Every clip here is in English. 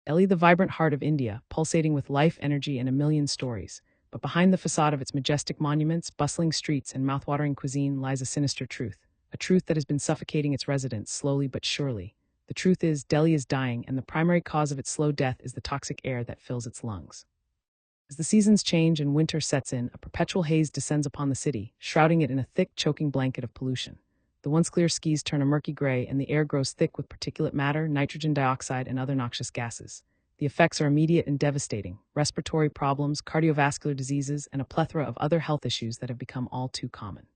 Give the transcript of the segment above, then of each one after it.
Delhi, the vibrant heart of India, pulsating with life, energy, and a million stories. But behind the facade of its majestic monuments, bustling streets, and mouthwatering cuisine lies a sinister truth, a truth that has been suffocating its residents slowly but surely. The truth is, Delhi is dying, and the primary cause of its slow death is the toxic air that fills its lungs. As the seasons change and winter sets in, a perpetual haze descends upon the city, shrouding it in a thick, choking blanket of pollution. The once clear skies turn a murky gray, and the air grows thick with particulate matter, nitrogen dioxide, and other noxious gases. The effects are immediate and devastating: respiratory problems, cardiovascular diseases, and a plethora of other health issues that have become all too common.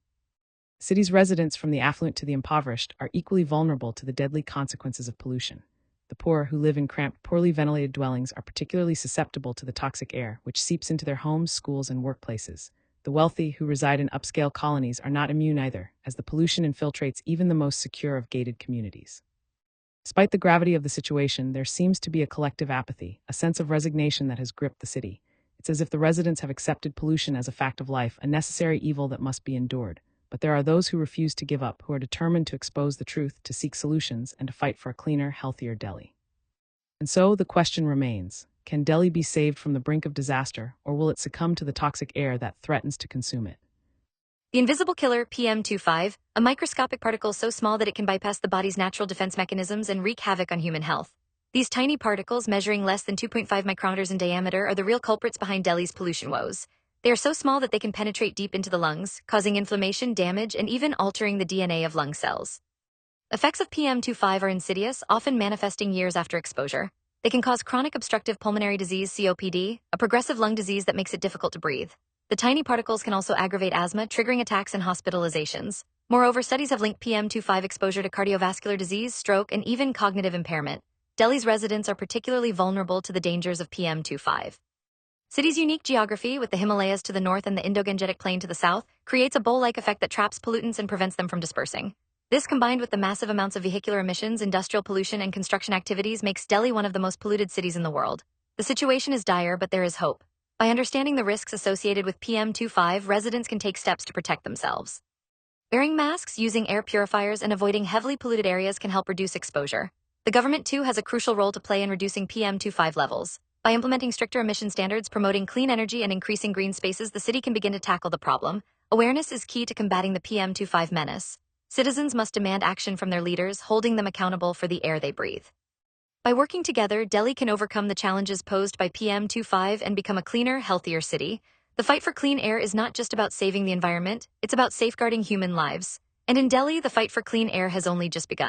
Cities' residents, from the affluent to the impoverished, are equally vulnerable to the deadly consequences of pollution. The poor, who live in cramped, poorly ventilated dwellings, are particularly susceptible to the toxic air, which seeps into their homes, schools, and workplaces. The wealthy, who reside in upscale colonies, are not immune either, as the pollution infiltrates even the most secure of gated communities. Despite the gravity of the situation, there seems to be a collective apathy, a sense of resignation that has gripped the city. It's as if the residents have accepted pollution as a fact of life, a necessary evil that must be endured. But there are those who refuse to give up, who are determined to expose the truth, to seek solutions, and to fight for a cleaner, healthier Delhi. And so the question remains: can Delhi be saved from the brink of disaster, or will it succumb to the toxic air that threatens to consume it? The invisible killer PM2.5, a microscopic particle so small that it can bypass the body's natural defense mechanisms and wreak havoc on human health. These tiny particles, measuring less than 2.5 micrometers in diameter, are the real culprits behind Delhi's pollution woes. They are so small that they can penetrate deep into the lungs, causing inflammation, damage, and even altering the DNA of lung cells. Effects of PM2.5 are insidious, often manifesting years after exposure. They can cause chronic obstructive pulmonary disease (COPD), a progressive lung disease that makes it difficult to breathe. The tiny particles can also aggravate asthma, triggering attacks and hospitalizations. Moreover, studies have linked PM2.5 exposure to cardiovascular disease, stroke, and even cognitive impairment. Delhi's residents are particularly vulnerable to the dangers of PM2.5. City's unique geography, with the Himalayas to the north and the Indo-Gangetic Plain to the south, creates a bowl-like effect that traps pollutants and prevents them from dispersing. This, combined with the massive amounts of vehicular emissions, industrial pollution, and construction activities, makes Delhi one of the most polluted cities in the world. The situation is dire, but there is hope. By understanding the risks associated with PM2.5, residents can take steps to protect themselves. Wearing masks, using air purifiers, and avoiding heavily polluted areas can help reduce exposure. The government, too, has a crucial role to play in reducing PM2.5 levels. By implementing stricter emission standards, promoting clean energy, and increasing green spaces, the city can begin to tackle the problem. Awareness is key to combating the PM2.5 menace. Citizens must demand action from their leaders, holding them accountable for the air they breathe. By working together, Delhi can overcome the challenges posed by PM2.5 and become a cleaner, healthier city. The fight for clean air is not just about saving the environment, it's about safeguarding human lives. And in Delhi, the fight for clean air has only just begun.